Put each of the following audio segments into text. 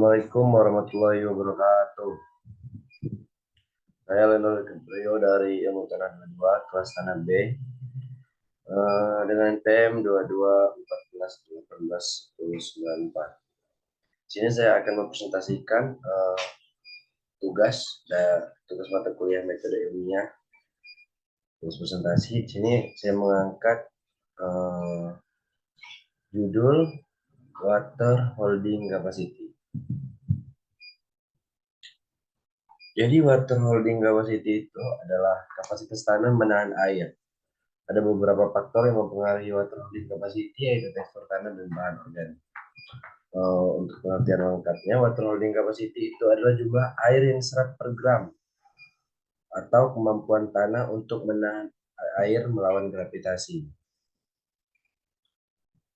Assalamualaikum warahmatullahi wabarakatuh. Saya Leonardo Kemprio dari Ilmu Tanah 2, kelas Tanah B, dengan TM 22-14-18-1094. Di sini saya akan mempresentasikan tugas mata kuliah metode ilmiah. Tugas presentasi. Di sini saya mengangkat judul Water Holding Capacity. Jadi water holding capacity itu adalah kapasitas tanah menahan air. Ada beberapa faktor yang mempengaruhi water holding capacity, yaitu tekstur tanah dan bahan organik. Untuk pengertian lengkapnya, water holding capacity itu adalah jumlah air yang diserap per gram atau kemampuan tanah untuk menahan air melawan gravitasi.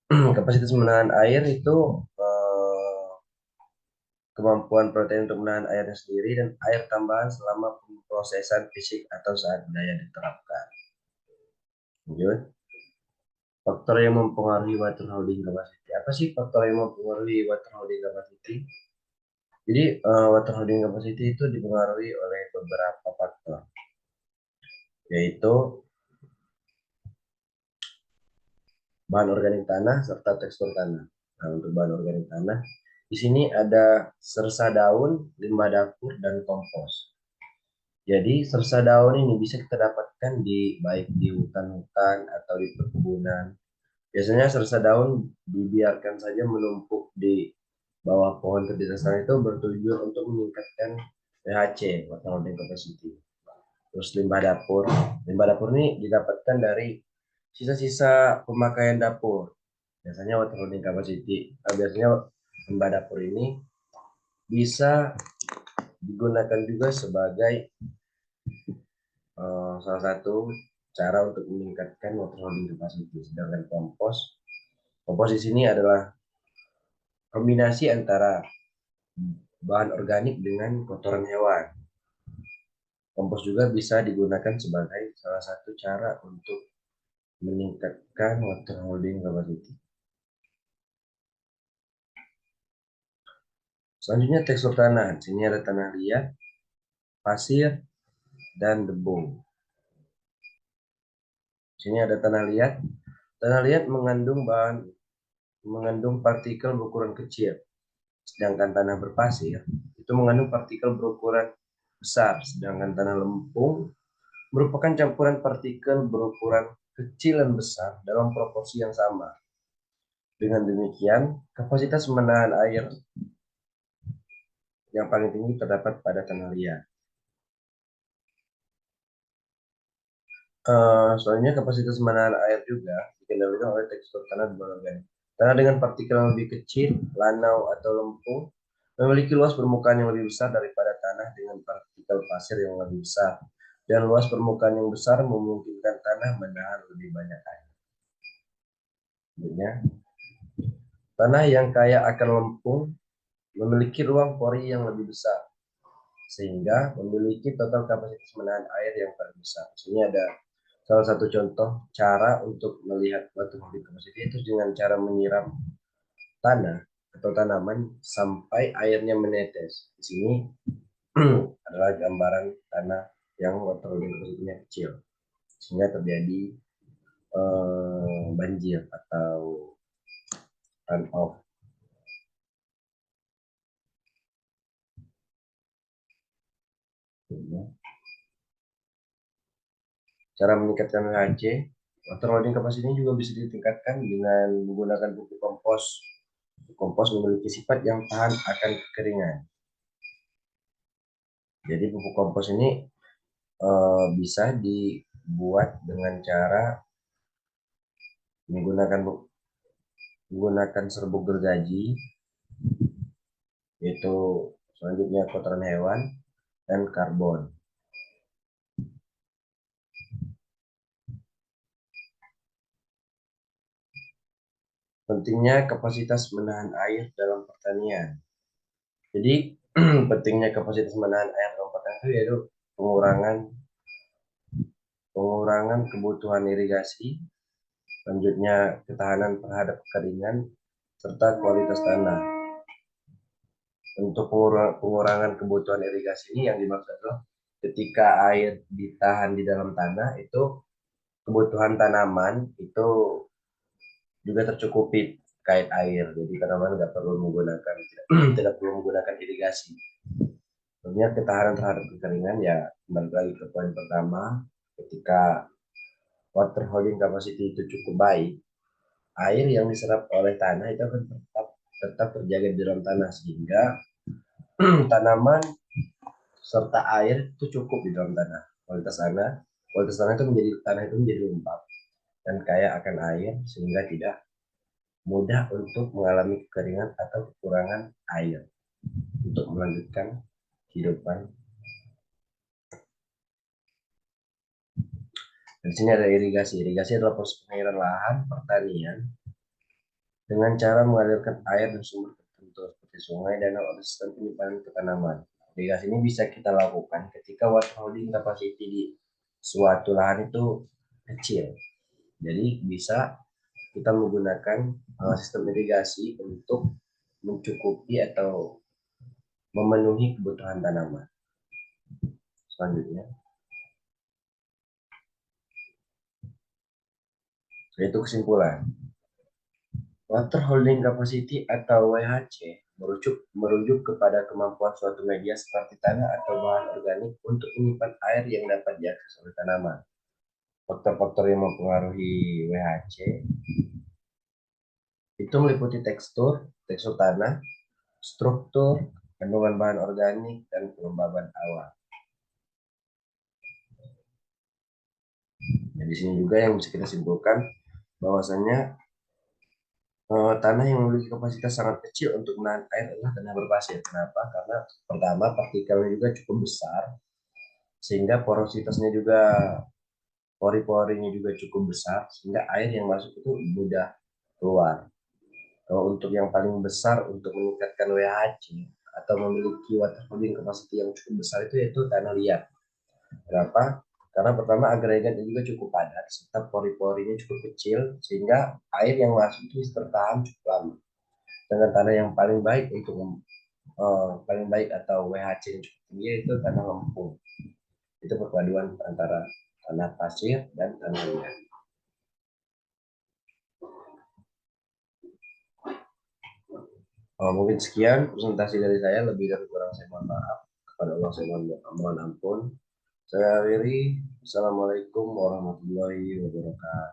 Kapasitas menahan air itu kemampuan protein untuk menahan airnya sendiri dan air tambahan selama pemrosesan fisik atau saat daya diterapkan. Lanjut. Faktor yang mempengaruhi water holding capacity. Apa sih faktor yang mempengaruhi water holding capacity? Jadi water holding capacity itu dipengaruhi oleh beberapa faktor, yaitu bahan organik tanah serta tekstur tanah. Nah, untuk bahan organik tanah, di sini ada sersa daun, limbah dapur, dan kompos. Jadi sersa daun ini bisa kita dapatkan baik di hutan-hutan atau di perkebunan. Biasanya sersa daun dibiarkan saja menumpuk di bawah pohon ketika itu bertujuan untuk meningkatkan pHC, water holding capacity. Terus limbah dapur ini didapatkan dari sisa-sisa pemakaian dapur. Biasanya water holding capacity. Biasanya limbah dapur ini bisa digunakan juga sebagai salah satu cara untuk meningkatkan water holding capacity. Sedangkan kompos di sini adalah kombinasi antara bahan organik dengan kotoran hewan. Kompos juga bisa digunakan sebagai salah satu cara untuk meningkatkan water holding capacity. Selanjutnya tekstur tanah. Di sini ada tanah liat, pasir, dan debu. Di sini ada tanah liat. Tanah liat mengandung partikel berukuran kecil, sedangkan tanah berpasir itu mengandung partikel berukuran besar, sedangkan tanah lempung merupakan campuran partikel berukuran kecil dan besar dalam proporsi yang sama. Dengan demikian, kapasitas menahan air yang paling tinggi terdapat pada tanah liat. Soalnya kapasitas menahan air juga dikendalikan oleh tekstur tanah dan bahan organik. Tanah dengan partikel yang lebih kecil, lanau atau lempung, memiliki luas permukaan yang lebih besar daripada tanah dengan partikel pasir yang lebih besar. Dan luas permukaan yang besar memungkinkan tanah menahan lebih banyak air. Sebenarnya, tanah yang kaya akan lempung memiliki ruang pori yang lebih besar, sehingga memiliki total kapasitas menahan air yang paling besar. Di sini ada salah satu contoh cara untuk melihat water holding capacity itu dengan cara menyiram tanah atau tanaman sampai airnya menetes. Di sini adalah gambaran tanah yang water holding capacity-nya kecil, sehingga terjadi banjir atau runoff. Cara meningkatkan pHC, water holding capacity juga bisa ditingkatkan dengan menggunakan pupuk kompos. Pupuk kompos memiliki sifat yang tahan akan kekeringan. Jadi pupuk kompos ini bisa dibuat dengan cara menggunakan serbuk gergaji, yaitu selanjutnya kotoran hewan dan karbon. Pentingnya kapasitas menahan air dalam pertanian. Jadi pentingnya kapasitas menahan air dalam pertanian itu yaitu pengurangan kebutuhan irigasi, selanjutnya ketahanan terhadap kekeringan, serta kualitas tanah. Untuk pengurangan kebutuhan irigasi ini yang dimaksud adalah ketika air ditahan di dalam tanah itu kebutuhan tanaman itu juga tercukupi kait air. Jadi tanaman nggak perlu menggunakan tidak perlu menggunakan irigasi. Tentunya ketahanan terhadap kekeringan ya kembali lagi ke poin pertama, ketika water holding capacity itu cukup baik, air yang diserap oleh tanah itu akan tetap terjaga di dalam tanah sehingga tanaman serta air itu cukup di dalam tanah. Kualitas tanah itu menjadi lembab dan kaya akan air sehingga tidak mudah untuk mengalami kekeringan atau kekurangan air untuk melanjutkan kehidupan. Dan di sini ada irigasi. Irigasi adalah proses pengairan lahan pertanian dengan cara mengalirkan air dan sumber tertentu seperti sungai, danau, atau sistem penyimpanan ke tanaman. Irigasi ini bisa kita lakukan ketika water holding capacity di suatu lahan itu kecil. Jadi bisa kita menggunakan sistem irigasi untuk mencukupi atau memenuhi kebutuhan tanaman. Selanjutnya, yaitu kesimpulan. Water holding capacity atau WHC merujuk kepada kemampuan suatu media seperti tanah atau bahan organik untuk menyimpan air yang dapat diakses oleh tanaman. Faktor-faktor yang mempengaruhi WHC itu meliputi tekstur tanah, struktur, kandungan bahan organik, dan kelembaban awal. Nah, di sini juga yang bisa kita simpulkan bahwasanya tanah yang memiliki kapasitas sangat kecil untuk menahan air adalah tanah berpasir. Kenapa? Karena pertama partikelnya juga cukup besar, sehingga porositasnya juga pori-porinya juga cukup besar, sehingga air yang masuk itu mudah keluar. Kalau untuk yang paling besar untuk meningkatkan WHC atau memiliki water holding capacity yang cukup besar itu yaitu tanah liat. Kenapa? Karena pertama agregatnya juga cukup padat, serta pori-porinya cukup kecil, sehingga air yang masuk itu bisa bertahan cukup lama. Dengan tanah yang paling baik untuk paling baik atau WHC yang cukup tinggi itu tanah lempung. Itu perpaduan antara tanah pasir dan tanah liat. Mungkin sekian presentasi dari saya, lebih dari kurang saya mohon maaf. Kepada Allah saya mohon ampun. Saya akhiri. Assalamualaikum warahmatullahi wabarakatuh.